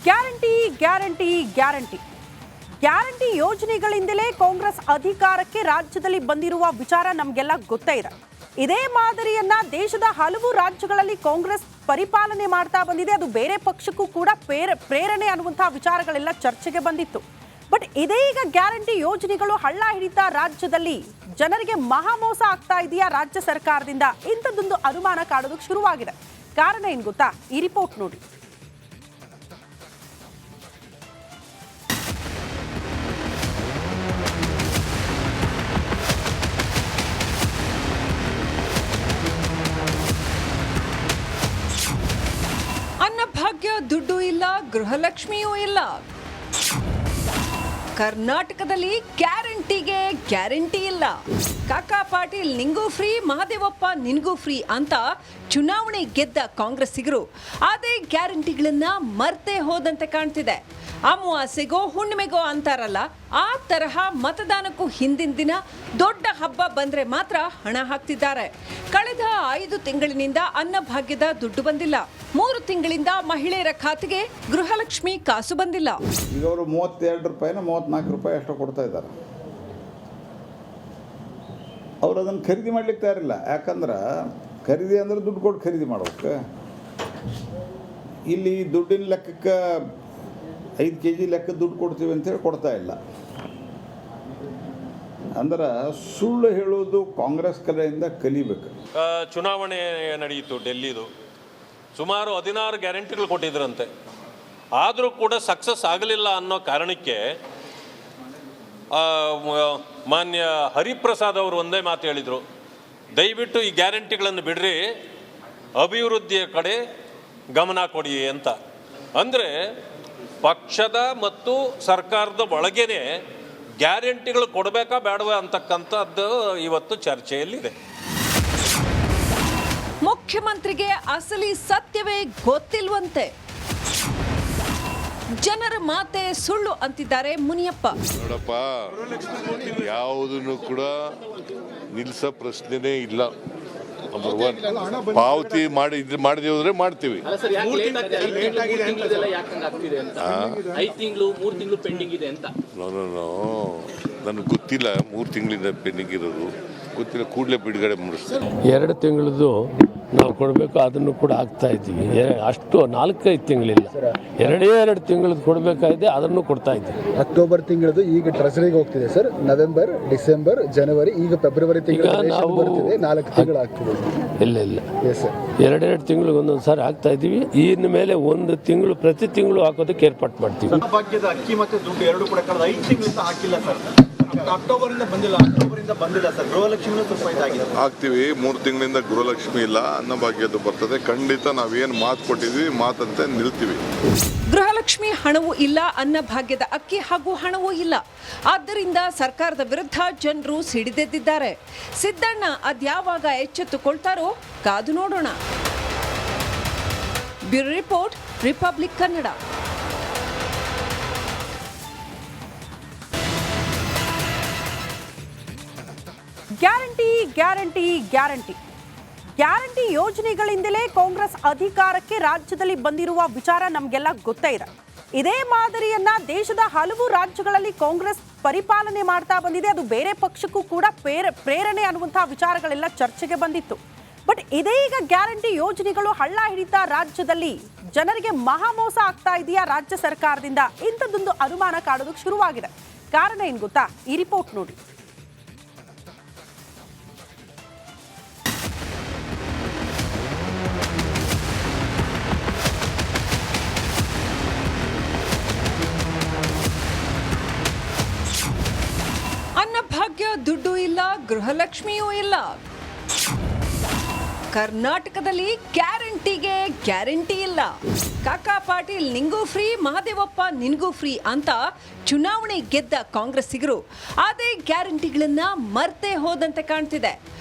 Guarantee guarantee guarantee guarantee ಯೋಜನೆಗಳಿಂದಲೇ Congress ಅಧಿಕಾರಕ್ಕೆ ರಾಜ್ಯದಲ್ಲಿ ಬಂದಿರುವ ವಿಚಾರ ನಮಗೆಲ್ಲ ಗೊತ್ತೇ ಇದೆ. ಇದೇ ಮಾದರಿಯನ್ನ ದೇಶದ ಹಲವು ರಾಜ್ಯಗಳಲ್ಲಿ ಕಾಂಗ್ರೆಸ್ ಪರಿಪಾಲನೆ ಮಾಡ್ತಾ ಬಂದಿದೆ. ಅದು ಬೇರೆ ಪಕ್ಷಕ್ಕೂ ಕೂಡ ಪ್ರೇರಣೆ ಅನ್ನುವಂತಹ ವಿಚಾರಗಳೆಲ್ಲ ಚರ್ಚೆಗೆ ಬಂದಿತ್ತು. ಬಟ್ ಇದೀಗ ಗ್ಯಾರಂಟಿ ಯೋಜನೆಗಳು ಹಳ್ಳ ಹಿಡಿತಾ ರಾಜ್ಯದಲ್ಲಿ ಜನರಿಗೆ ಮಹಾಮೋಸ ಆಗ್ತಾ ಇದೆಯಾ ರಾಜ್ಯ ಸರ್ಕಾರದಿಂದ? ಇಂಥದ್ದೊಂದು ಅನುಮಾನ ಕಾಡೋದಕ್ಕೆ ಶುರುವಾಗಿದೆ. ಕಾರಣ ಏನು ಗೊತ್ತಾ? ಈ ರಿಪೋರ್ಟ್ ನೋಡಿ. ಅನ್ನಭಾಗ್ಯ ದುಡ್ಡು ಇಲ್ಲ, ಗೃಹಲಕ್ಷ್ಮಿಯೂ ಇಲ್ಲ. ಕರ್ನಾಟಕದಲ್ಲಿ ಗ್ಯಾರಂಟಿಗೆ ಗ್ಯಾರಂಟಿ ಇಲ್ಲ. ಕಾಕಾ ಪಾಟೀಲ್ ನಿಂಗೂ ಫ್ರೀ, ಮಹದೇವಪ್ಪ ನಿನ್ಗೂ ಫ್ರೀ ಅಂತ ಚುನಾವಣೆ ಗೆದ್ದ ಕಾಂಗ್ರೆಸ್ಸಿಗರು ಅದೇ ಗ್ಯಾರಂಟಿಗಳನ್ನ ಮರ್ತೆ ಹೋದಂತೆ ಕಾಣ್ತಿದೆ. ಅಮಾವಾಸ್ಯೆಗೋ ಹುಣ್ಣಿಮೆಗೋ ಅಂತಾರಲ್ಲ, ಆ ತರಹ ಮತದಾನಕ್ಕೂ ಹಿಂದಿನ ದಿನ ದೊಡ್ಡ ಹಬ್ಬ ಬಂದ್ರೆ ಮಾತ್ರ ಹಣ ಹಾಕ್ತಿದ್ದಾರೆ. ಕಳೆದ 5 ತಿಂಗಳಿನಿಂದ ಅನ್ನಭಾಗ್ಯದ ದುಡ್ಡು ಬಂದಿಲ್ಲ. 3 ತಿಂಗಳಿಂದ ಮಹಿಳೆಯರ ಖಾತೆಗೆ ಗೃಹಲಕ್ಷ್ಮಿ ಕಾಸು ಬಂದಿಲ್ಲ. ಈಗ ಅವರು 32 ರೂಪಾಯಿನ 34 ರೂಪಾಯಿ ಅಷ್ಟು ಕೊಡ್ತಾ ಇದ್ದಾರೆ. ಅವ್ರು ಅದನ್ನು ಖರೀದಿ ಮಾಡ್ಲಿಕ್ಕೆ ತಯಾರಿಲ್ಲ. ಯಾಕಂದ್ರೆ ಖರೀದಿ ಅಂದ್ರೆ ದುಡ್ಡು ಕೊಟ್ಟು ಖರೀದಿ ಮಾಡ್ಬೇಕು. ಇಲ್ಲಿ ದುಡ್ಡಿನ ಲೆಕ್ಕಕ್ಕೆ 5 kg ಲೆಕ್ಕ ದುಡ್ಡು ಕೊಡ್ತೀವಿ ಅಂತೇಳಿ ಕೊಡ್ತಾ ಇಲ್ಲ. ಅಂದ್ರೆ ಸುಳ್ಳು ಹೇಳೋದು ಕಾಂಗ್ರೆಸ್ ಕಡೆಯಿಂದ ಕಲಿಬೇಕು. ಚುನಾವಣೆ ನಡೆಯಿತು ಡೆಲ್ಲಿದು. ಸುಮಾರು 16 ಗ್ಯಾರಂಟಿಗಳು ಕೊಟ್ಟಿದ್ರಂತೆ. ಆದರೂ ಕೂಡ ಸಕ್ಸಸ್ ಆಗಲಿಲ್ಲ ಅನ್ನೋ ಕಾರಣಕ್ಕೆ ಮಾನ್ಯ ಹರಿಪ್ರಸಾದ್ ಅವರು ಒಂದೇ ಮಾತು ಹೇಳಿದರು, ದಯವಿಟ್ಟು ಈ ಗ್ಯಾರಂಟಿಗಳನ್ನು ಬಿಡ್ರಿ, ಅಭಿವೃದ್ಧಿಯ ಕಡೆ ಗಮನ ಕೊಡಿ ಅಂತ. ಅಂದರೆ ಪಕ್ಷದ ಮತ್ತು ಸರ್ಕಾರದ ಒಳಗೇನೆ ಗ್ಯಾರಂಟಿಗಳು ಕೊಡಬೇಕಾ ಬೇಡವಾ ಅಂತಕ್ಕಂಥದ್ದು ಇವತ್ತು ಚರ್ಚೆಯಲ್ಲಿದೆ. ಮುಖ್ಯಮಂತ್ರಿಗೆ ಅಸಲಿ ಸತ್ಯವೇ ಗೊತ್ತಿಲ್ವಂತೆ. ಜನರ ಮಾತೆ ಸುಳ್ಳು ಅಂತಿದ್ದಾರೆ ಮುನಿಯಪ್ಪ. ನೋಡಪ್ಪ, ಯಾವುದನ್ನು ಕೂಡ ನಿಲ್ಸೋ ಪ್ರಶ್ನೆನೇ ಇಲ್ಲ. ಪಾವತಿ ಮಾಡಿದೇವೆ ಅಂದ್ರೆ ಮಾಡ್ತೀವಿ. ನನಗೆ ಗೊತ್ತಿಲ್ಲ 3 ತಿಂಗಳಿಂದ ಪೆಂಡಿಂಗ್ ಇರೋದು ಗೊತ್ತಿಲ್ಲ. ಕೂಡಲೇ ಬಿಡುಗಡೆ ಮಾಡಿಸ್ತಾರೆ. 2 ತಿಂಗಳದ್ದು ನಾವು ಕೊಡಬೇಕು, ಅದನ್ನು ಕೂಡ ಆಗ್ತಾ ಇದ್ದೀವಿ. ಅಷ್ಟು 4-5 ತಿಂಗಳಿಲ್ಲ, 2 ತಿಂಗಳದ್ದು ಕೊಡಬೇಕಾಗಿದೆ, ಅದನ್ನು ಕೊಡ್ತಾ ಇದ್ದೀವಿ. ಅಕ್ಟೋಬರ್ ತಿಂಗಳದ್ದು ಈಗ ಟ್ರೆಸರಿಗೆ ಹೋಗ್ತಿದೆ ಸರ್. ನವೆಂಬರ್, ಡಿಸೆಂಬರ್, ಜನವರಿ, ಈಗ ಫೆಬ್ರವರಿ ತಿಂಗಳು ನಾವು 4 ತಿಂಗಳು ಆಗ್ತಿದೆ. ಇಲ್ಲ 2 ತಿಂಗಳಿಗೆ ಒಂದೊಂದು ಸಾರಿ ಹಾಕ್ತಾ ಇದ್ದೀವಿ. ಇನ್ನು ಮೇಲೆ 1 ತಿಂಗಳು ಪ್ರತಿ ತಿಂಗಳು ಹಾಕೋದಕ್ಕೆ ಏರ್ಪಾಟ್ ಮಾಡ್ತೀವಿ. ಭಾಗ್ಯದ ಅಕ್ಕಿ ಮತ್ತು ದುಡ್ಡು 2 ಕೂಡ ಕಳೆದ 5 ತಿಂಗಳಿಂದ ಹಾಕಿಲ್ಲ ಸರ್. ಅಕ್ಟೋಬರಿಂದ ಬಂದಿಲ್ಲ ಸರ್. ಗೃಹಲಕ್ಷ್ಮಿ ಸ್ವಲ್ಪ ಇದಾಗಿದೆ. ಹಾಕ್ತೀವಿ. 3 ತಿಂಗಳಿಂದ ಗೃಹಲಕ್ಷ್ಮಿ ಇಲ್ಲ, ಅನ್ನಭಾಗ್ಯದ್ದು ಬರ್ತದೆ. ಖಂಡಿತ ನಾವೇನು ಮಾತು ಕೊಟ್ಟಿದ್ವಿ ಮಾತಂತೆ ನಿಲ್ತೀವಿ. ಗೃಹಲಕ್ಷ್ಮಿ ಹಣವೂ ಇಲ್ಲ, ಅನ್ನಭಾಗ್ಯದ ಅಕ್ಕಿ ಹಾಗೂ ಹಣವೂ ಇಲ್ಲ. ಆದ್ದರಿಂದ ಸರ್ಕಾರದ ವಿರುದ್ಧ ಜನರು ಸಿಡಿದೆದ್ದಿದ್ದಾರೆ. ಸಿದ್ದಣ್ಣ ಅದ್ಯಾವಾಗ ಎಚ್ಚೆತ್ತುಕೊಳ್ತಾರೋ ಕಾದು ನೋಡೋಣ. Bureau report, Republic Kannada. Guarantee guarantee guarantee guarantee ಯೋಜನೆಗಳಿಂದಲೇ ಕಾಂಗ್ರೆಸ್ ಅಧಿಕಾರಕ್ಕೆ ರಾಜ್ಯದಲ್ಲಿ ಬಂದಿರುವ ವಿಚಾರ ನಮಗೆಲ್ಲ ಗೊತ್ತೇ ಇದೆ. ಇದೇ ಮಾದರಿಯನ್ನ ದೇಶದ ಹಲವು ರಾಜ್ಯಗಳಲ್ಲಿ ಕಾಂಗ್ರೆಸ್ ಪರಿಪಾಲನೆ ಮಾಡ್ತಾ ಬಂದಿದೆ. ಅದು ಬೇರೆ ಪಕ್ಷಕ್ಕೂ ಕೂಡ ಪ್ರೇರಣೆ ಅನ್ನುವಂತಹ ವಿಚಾರಗಳೆಲ್ಲ ಚರ್ಚೆಗೆ ಬಂದಿತ್ತು. ಬಟ್ ಇದೀಗ ಗ್ಯಾರಂಟಿ ಯೋಜನೆಗಳು ಹಳ್ಳ ಹಿಡಿತಾ ರಾಜ್ಯದಲ್ಲಿ ಜನರಿಗೆ ಮಹಾಮೋಸ ಆಗ್ತಾ ಇದೆಯಾ ರಾಜ್ಯ ಸರ್ಕಾರದಿಂದ? ಇಂಥದ್ದೊಂದು ಅನುಮಾನ ಕಾಡೋದಕ್ಕೆ ಶುರುವಾಗಿದೆ. ಕಾರಣ ಏನು ಗೊತ್ತಾ? ಈ ರಿಪೋರ್ಟ್ ನೋಡಿ. ಅನ್ನಭಾಗ್ಯ ದುಡ್ಡು ಇಲ್ಲ, ಗೃಹಲಕ್ಷ್ಮಿಯೂ ಇಲ್ಲ. ಕರ್ನಾಟಕದಲ್ಲಿ ಗ್ಯಾರಂಟಿಗೆ ಗ್ಯಾರಂಟಿ ಇಲ್ಲ. ಕಾಕಾ ಪಾಟೀಲ್ ನಿಂಗೂ ಫ್ರೀ, ಮಹದೇವಪ್ಪ ನಿನ್ಗೂ ಫ್ರೀ ಅಂತ ಚುನಾವಣೆ ಗೆದ್ದ ಕಾಂಗ್ರೆಸ್ಸಿಗರು ಅದೇ ಗ್ಯಾರಂಟಿಗಳನ್ನ ಮರ್ತೆ ಹೋದಂತೆ ಕಾಣ್ತಿದೆ.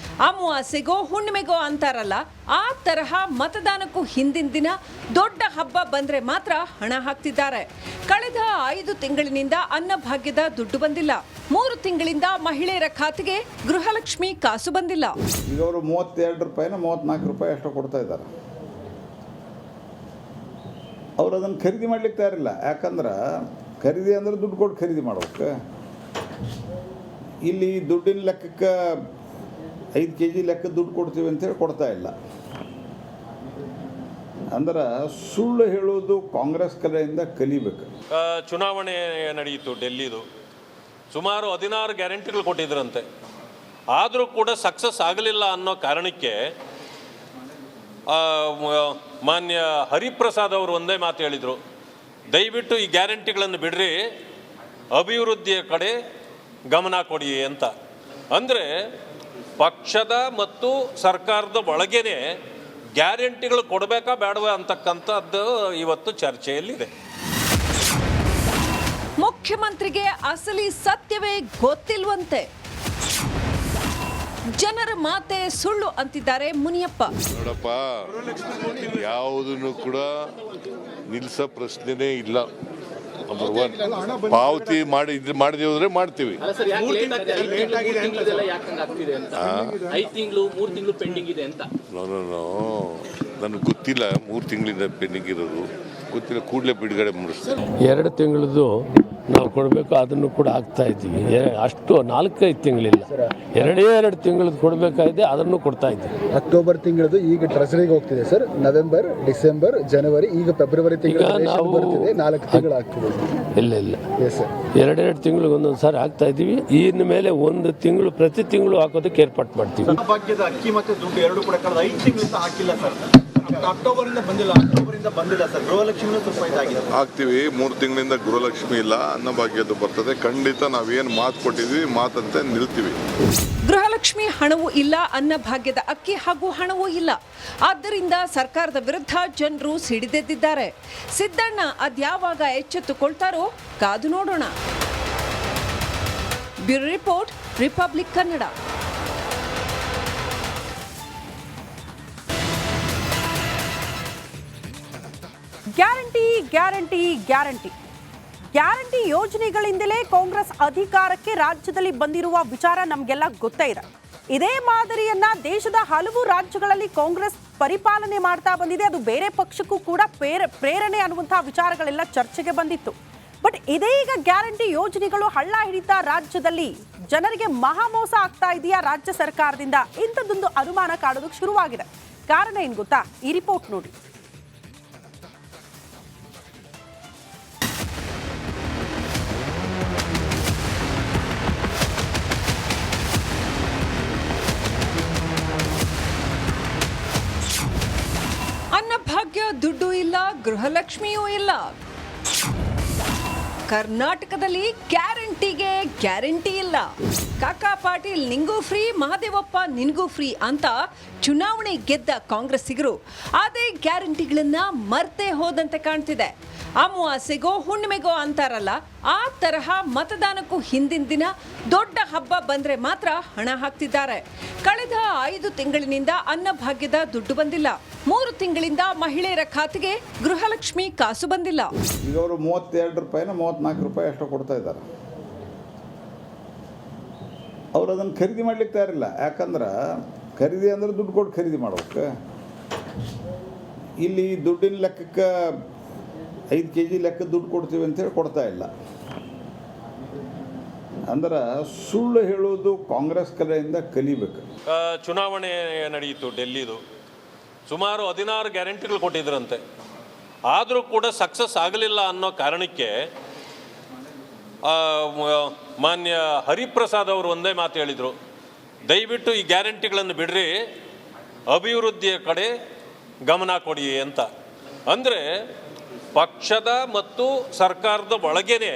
ಅಮಾವಾಸ್ಯೆಗೋ ಹುಣ್ಣಿಮೆಗೋ ಅಂತಾರಲ್ಲ, ಆ ತರಹ ಮತದಾನಕ್ಕೂ ಹಿಂದಿನ ದಿನ ದೊಡ್ಡ ಹಬ್ಬ ಬಂದ್ರೆ ಮಾತ್ರ ಹಣ ಹಾಕ್ತಿದ್ದಾರೆ. ಕಳೆದ 5 ತಿಂಗಳಿನಿಂದ ಅನ್ನಭಾಗ್ಯದ ದುಡ್ಡು ಬಂದಿಲ್ಲ. 3 ತಿಂಗಳಿಂದ ಮಹಿಳೆಯರ ಖಾತೆಗೆ ಗೃಹಲಕ್ಷ್ಮಿ ಕಾಸು ಬಂದಿಲ್ಲ. ಈಗ ಅವರು 32 ರೂಪಾಯಿನ 34 ರೂಪಾಯಿ ಅಷ್ಟು ಕೊಡ್ತಾ ಇದ್ದಾರೆ. ಅವ್ರು ಅದನ್ನು ಖರೀದಿ ಮಾಡ್ಲಿಕ್ಕೆ ತಯಾರಿಲ್ಲ. ಯಾಕಂದ್ರೆ ಖರೀದಿ ಅಂದ್ರೆ ದುಡ್ಡು ಕೊಟ್ಟು ಖರೀದಿ ಮಾಡ್ಬೇಕು. ಇಲ್ಲಿ ದುಡ್ಡಿನ ಲೆಕ್ಕಕ್ಕೆ 5 kg ಲೆಕ್ಕ ದುಡ್ಡು ಕೊಡ್ತೀವಿ ಅಂತೇಳಿ ಕೊಡ್ತಾ ಇಲ್ಲ. ಅಂದ್ರೆ ಸುಳ್ಳು ಹೇಳೋದು ಕಾಂಗ್ರೆಸ್ ಕಡೆಯಿಂದ ಕಲಿಬೇಕು. ಚುನಾವಣೆ ನಡೆಯಿತು ಡೆಲ್ಲಿದು, ಸುಮಾರು 16 ಗ್ಯಾರಂಟಿಗಳು ಕೊಟ್ಟಿದ್ರಂತೆ. ಆದರೂ ಕೂಡ ಸಕ್ಸಸ್ ಆಗಲಿಲ್ಲ ಅನ್ನೋ ಕಾರಣಕ್ಕೆ ಮಾನ್ಯ ಹರಿಪ್ರಸಾದ್ ಅವರು ಒಂದೇ ಮಾತು ಹೇಳಿದರು, ದಯವಿಟ್ಟು ಈ ಗ್ಯಾರಂಟಿಗಳನ್ನು ಬಿಡ್ರಿ, ಅಭಿವೃದ್ಧಿಯ ಕಡೆ ಗಮನ ಕೊಡಿ ಅಂತ. ಅಂದರೆ ಪಕ್ಷದ ಮತ್ತು ಸರ್ಕಾರದ ಒಳಗೇನೆ ಗ್ಯಾರಂಟಿಗಳು ಕೊಡಬೇಕಾ ಬೇಡವಾ ಅಂತಕ್ಕಂಥದ್ದು ಇವತ್ತು ಚರ್ಚೆಯಲ್ಲಿದೆ. ಮುಖ್ಯಮಂತ್ರಿಗೆ ಅಸಲಿ ಸತ್ಯವೇ ಗೊತ್ತಿಲ್ವಂತೆ. ಜನರ ಮಾತೆ ಸುಳ್ಳು ಅಂತಿದ್ದಾರೆ ಮುನಿಯಪ್ಪ. ನೋಡಪ್ಪ, ಯಾವುದನ್ನು ಕೂಡ ನಿಲ್ಸೋ ಪ್ರಶ್ನೆನೇ ಇಲ್ಲ. ನಂಬರ್ 1 ಪಾವತಿ ಮಾಡದೆ ಹೋದ್ರೆ ಮಾಡ್ತೀವಿ. ನನಗೆ ಗೊತ್ತಿಲ್ಲ 3 ತಿಂಗಳಿಂದ ಪೆಂಡಿಂಗ್ ಇರೋದು ಗೊತ್ತಿಲ್ಲ. ಕೂಡಲೇ ಬಿಡುಗಡೆ ಮಾಡಿಸ್ತಾರೆ. 2 ತಿಂಗಳದ್ದು ನಾವು ಕೊಡಬೇಕು, ಅದನ್ನು ಕೂಡ ಆಗ್ತಾ ಇದ್ದೀವಿ. ಅಷ್ಟು 4-5 ತಿಂಗಳಿಲ್ಲ, 2 ತಿಂಗಳದ್ದು ಕೊಡಬೇಕಾಗಿದೆ, ಅದನ್ನು ಕೊಡ್ತಾ ಇದ್ದೀವಿ. ಅಕ್ಟೋಬರ್ ತಿಂಗಳದ್ದು ಈಗ ಟ್ರೆಸರಿಗೆ ಹೋಗ್ತಿದೆ ಸರ್. ನವೆಂಬರ್, ಡಿಸೆಂಬರ್, ಜನವರಿ, ಈಗ ಫೆಬ್ರವರಿ ತಿಂಗಳು ನಾವು 4 ತಿಂಗಳು ಆಗ್ತಿದೆ. ಇಲ್ಲ ಎಸ್ ಸರ್, 2 ತಿಂಗಳಿಗೆ ಒಂದೊಂದು ಸಾರಿ ಹಾಕ್ತಾ ಇದ್ದೀವಿ. ಇನ್ನು ಮೇಲೆ 1 ತಿಂಗಳು ಪ್ರತಿ ತಿಂಗಳು ಹಾಕೋದಕ್ಕೆ ಏರ್ಪಾಟ್ ಮಾಡ್ತೀವಿ. ಭಾಗ್ಯದ ಅಕ್ಕಿ ಮತ್ತು ದುಡ್ಡು 2 ಕೂಡ ಕಳೆದ 5 ತಿಂಗಳಿಂದ ಹಾಕಿಲ್ಲ ಸರ್. ಅಕ್ಟೋಬರಿಂದ ಬಂದಿಲ್ಲ ಸರ್. ಗೃಹಲಕ್ಷ್ಮಿ ಸ್ವಲ್ಪ ಇದಾಗಿದೆ. ಹಾಕ್ತೀವಿ. 3 ತಿಂಗಳಿಂದ ಗೃಹಲಕ್ಷ್ಮಿ ಇಲ್ಲ, ಅನ್ನಭಾಗ್ಯದ್ದು ಬರ್ತದೆ. ಖಂಡಿತ ನಾವೇನು ಮಾತು ಕೊಟ್ಟಿದ್ವಿ ಮಾತಂತೆ ನಿಲ್ತೀವಿ. ಗೃಹಲಕ್ಷ್ಮಿ ಹಣವೂ ಇಲ್ಲ, ಅನ್ನಭಾಗ್ಯದ ಅಕ್ಕಿ ಹಾಗೂ ಹಣವೂ ಇಲ್ಲ. ಆದ್ದರಿಂದ ಸರ್ಕಾರದ ವಿರುದ್ಧ ಜನರು ಸಿಡಿದೆದ್ದಿದ್ದಾರೆ. ಸಿದ್ದಣ್ಣ ಅದ್ಯಾವಾಗ ಎಚ್ಚೆತ್ತುಕೊಳ್ತಾರೋ ಕಾದು ನೋಡೋಣ. Bureau report, Republic Kannada. Guarantee guarantee guarantee guarantee ಯೋಜನೆಗಳಿಂದಲೇ ಕಾಂಗ್ರೆಸ್ ಅಧಿಕಾರಕ್ಕೆ ರಾಜ್ಯದಲ್ಲಿ ಬಂದಿರುವ ವಿಚಾರ ನಮಗೆಲ್ಲ ಗೊತ್ತೇ ಇದೆ. ಇದೇ ಮಾದರಿಯನ್ನ ದೇಶದ ಹಲವು ರಾಜ್ಯಗಳಲ್ಲಿ ಕಾಂಗ್ರೆಸ್ ಪರಿಪಾಲನೆ ಮಾಡ್ತಾ ಬಂದಿದೆ. ಅದು ಬೇರೆ ಪಕ್ಷಕ್ಕೂ ಕೂಡ ಪ್ರೇರಣೆ ಅನ್ನುವಂತಹ ವಿಚಾರಗಳೆಲ್ಲ ಚರ್ಚೆಗೆ ಬಂದಿತ್ತು. ಬಟ್ ಇದೀಗ ಗ್ಯಾರಂಟಿ ಯೋಜನೆಗಳು ಹಳ್ಳ ಹಿಡಿತಾ ರಾಜ್ಯದಲ್ಲಿ ಜನರಿಗೆ ಮಹಾಮೋಸ ಆಗ್ತಾ ಇದೆಯಾ ರಾಜ್ಯ ಸರ್ಕಾರದಿಂದ? ಇಂಥದ್ದೊಂದು ಅನುಮಾನ ಕಾಡೋದಕ್ಕೆ ಶುರುವಾಗಿದೆ. ಕಾರಣ ಏನು ಗೊತ್ತಾ? ಈ ರಿಪೋರ್ಟ್ ನೋಡಿ. ಅನ್ನಭಾಗ್ಯ ದುಡ್ಡು ಇಲ್ಲ, ಗೃಹಲಕ್ಷ್ಮಿಯೂ ಇಲ್ಲ. ಕರ್ನಾಟಕದಲ್ಲಿ ಗ್ಯಾರಂಟಿಗೆ ಗ್ಯಾರಂಟಿ ಇಲ್ಲ. ಕಾಕಾ ಪಾಟೀಲ್ ನಿಂಗೂ ಫ್ರೀ, ಮಹದೇವಪ್ಪ ನಿನ್ಗೂ ಫ್ರೀ ಅಂತ ಚುನಾವಣೆ ಗೆದ್ದ ಕಾಂಗ್ರೆಸ್ಸಿಗರು ಅದೇ ಗ್ಯಾರಂಟಿಗಳನ್ನ ಮರ್ತೇ ಹೋದಂತೆ ಕಾಣ್ತಿದೆ. ಅಮಾವಾಸ್ಯೆಗೋ ಹುಣ್ಣಿಮೆಗೋ ಅಂತಾರಲ್ಲ, ಆ ತರಹ ಮತದಾನಕ್ಕೂ ಹಿಂದಿನ ದಿನ ದೊಡ್ಡ ಹಬ್ಬ ಬಂದ್ರೆ ಮಾತ್ರ ಹಣ ಹಾಕ್ತಿದ್ದಾರೆ. ಕಳೆದ 5 ತಿಂಗಳಿನಿಂದ ಅನ್ನಭಾಗ್ಯದ ದುಡ್ಡು ಬಂದಿಲ್ಲ. 3 ತಿಂಗಳಿಂದ ಮಹಿಳೆಯರ ಖಾತೆಗೆ ಗೃಹಲಕ್ಷ್ಮಿ ಕಾಸು ಬಂದಿಲ್ಲ. ಈಗ ಅವರು 32 ರೂಪಾಯಿನ 34 ರೂಪಾಯಿ ಅಷ್ಟು ಕೊಡ್ತಾ ಇದ್ದಾರೆ. ಅವ್ರು ಅದನ್ನು ಖರೀದಿ ಮಾಡ್ಲಿಕ್ಕೆ ತಯಾರಿಲ್ಲ. ಯಾಕಂದ್ರೆ ಖರೀದಿ ಅಂದ್ರೆ ದುಡ್ಡು ಕೊಟ್ಟು ಖರೀದಿ ಮಾಡ್ಬೇಕು. ಇಲ್ಲಿ ದುಡ್ಡಿನ ಲೆಕ್ಕಕ್ಕೆ 5 kg ಲೆಕ್ಕ ದುಡ್ಡು ಕೊಡ್ತೀವಿ ಅಂತೇಳಿ ಕೊಡ್ತಾ ಇಲ್ಲ. ಅಂದ್ರೆ ಸುಳ್ಳು ಹೇಳೋದು ಕಾಂಗ್ರೆಸ್ ಕಡೆಯಿಂದ ಕಲಿಬೇಕು. ಚುನಾವಣೆ ನಡೆಯಿತು ಡೆಲ್ಲಿದು, ಸುಮಾರು 16 ಗ್ಯಾರಂಟಿಗಳು ಕೊಟ್ಟಿದ್ರಂತೆ. ಆದರೂ ಕೂಡ ಸಕ್ಸಸ್ ಆಗಲಿಲ್ಲ ಅನ್ನೋ ಕಾರಣಕ್ಕೆ ಮಾನ್ಯ ಹರಿಪ್ರಸಾದ್ ಅವರು ಒಂದೇ ಮಾತು ಹೇಳಿದರು, ದಯವಿಟ್ಟು ಈ ಗ್ಯಾರಂಟಿಗಳನ್ನು ಬಿಡ್ರಿ, ಅಭಿವೃದ್ಧಿಯ ಕಡೆ ಗಮನ ಕೊಡಿ ಅಂತ. ಅಂದರೆ ಪಕ್ಷದ ಮತ್ತು ಸರ್ಕಾರದ ಒಳಗೇನೆ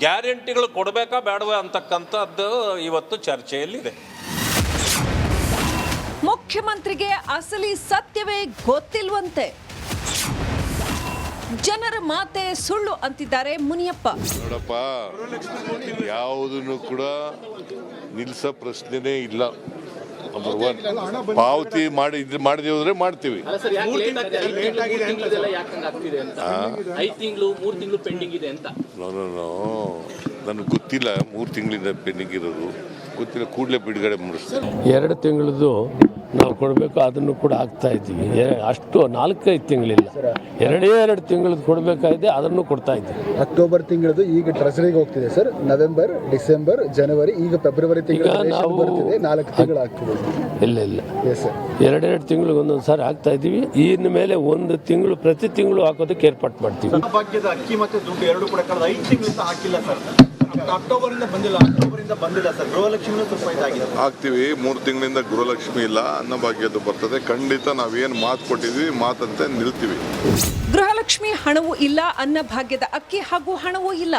ಗ್ಯಾರಂಟಿಗಳು ಕೊಡಬೇಕಾ ಬೇಡವಾ ಅಂತಕ್ಕಂಥದ್ದು ಇವತ್ತು ಚರ್ಚೆಯಲ್ಲಿದೆ. ಮುಖ್ಯಮಂತ್ರಿಗೆ ಅಸಲಿ ಸತ್ಯವೇ ಗೊತ್ತಿಲ್ವಂತೆ. ಜನರ ಮಾತೆ ಸುಳ್ಳು ಅಂತಿದ್ದಾರೆ ಮುನಿಯಪ್ಪ. ನೋಡಪ್ಪ, ಯಾವುದನ್ನು ಕೂಡ ನಿಲ್ಸೋ ಪ್ರಶ್ನೆನೇ ಇಲ್ಲ. ನಂಬರ್ 1 ಪಾವತಿ ಮಾಡದೆ ಹೋದ್ರೆ ಮಾಡ್ತೀವಿ. ನನಗೆ ಗೊತ್ತಿಲ್ಲ 3 ತಿಂಗಳಿಂದ ಪೆಂಡಿಂಗ್ ಇರೋದು ಗೊತ್ತಿಲ್ಲ, ಕೂಡಲೇ ಬಿಡುಗಡೆ ಮಾಡಿಸ್ತಾರೆ. 2 ತಿಂಗಳದ್ದು ನಾವು ಕೊಡಬೇಕು, ಅದನ್ನು ಕೂಡ ಆಗ್ತಾ ಇದ್ದೀವಿ. ಅಷ್ಟು 4-5 ತಿಂಗಳಿಲ್ಲ, 2 ತಿಂಗಳದ್ದು ಕೊಡಬೇಕಾಗಿದೆ, ಅದನ್ನು ಕೊಡ್ತಾ ಇದ್ದೀವಿ. ಅಕ್ಟೋಬರ್ ತಿಂಗಳದ್ದು ಈಗ ಟ್ರೆಸರಿಗೆ ಹೋಗ್ತಿದೆ ಸರ್. ನವೆಂಬರ್, ಡಿಸೆಂಬರ್, ಜನವರಿ, ಈಗ ಫೆಬ್ರವರಿ ತಿಂಗಳು ನಾವು ಬರ್ತಿದೆ. 4 ತಿಂಗಳು ಆಗ್ತಿದೆ. ಇಲ್ಲ ಎಸ್ ಸರ್. 2 ತಿಂಗಳಿಗೆ ಒಂದೊಂದು ಸಾರಿ ಹಾಕ್ತಾ ಇದ್ದೀವಿ. ಇನ್ನು ಮೇಲೆ 1 ತಿಂಗಳು ಪ್ರತಿ ತಿಂಗಳು ಹಾಕೋದಕ್ಕೆ ಏರ್ಪಾಟ್ ಮಾಡ್ತೀವಿ. ಭಾಗ್ಯದ ಅಕ್ಕಿ ಮತ್ತೆ ದುಡ್ಡು ಎರಡು ಕೂಡ ಕಳೆದ 5 ತಿಂಗಳಿಂದ ಹಾಕಿಲ್ಲ ಸರ್. ಅಕ್ಟೋಬರಿಂದ ಬಂದಿಲ್ಲ ಸರ್. ಗೃಹಲಕ್ಷ್ಮಿ ಸ್ವಲ್ಪ ಇದಾಗಿದೆ. ಆಗ್ತೀವಿ. 3 ತಿಂಗಳಿಂದ ಗೃಹಲಕ್ಷ್ಮಿ ಇಲ್ಲ, ಅನ್ನಭಾಗ್ಯದ್ದು ಬರ್ತದೆ. ಖಂಡಿತ ನಾವೇನು ಮಾತು ಕೊಟ್ಟಿದ್ವಿ ಮಾತಂತೆ ನಿಲ್ತೀವಿ. ಗೃಹಲಕ್ಷ್ಮಿ ಹಣವೂ ಇಲ್ಲ, ಅನ್ನಭಾಗ್ಯದ ಅಕ್ಕಿ ಹಾಗೂ ಹಣವೂ ಇಲ್ಲ.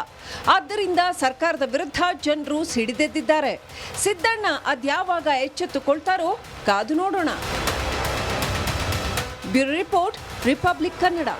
ಆದ್ದರಿಂದ ಸರ್ಕಾರದ ವಿರುದ್ಧ ಜನರು ಸಿಡಿದೆದ್ದಿದ್ದಾರೆ. ಸಿದ್ದಣ್ಣ ಅದ್ಯಾವಾಗ ಎಚ್ಚೆತ್ತುಕೊಳ್ತಾರೋ ಕಾದು ನೋಡೋಣ. Bureau report, Republic Kannada.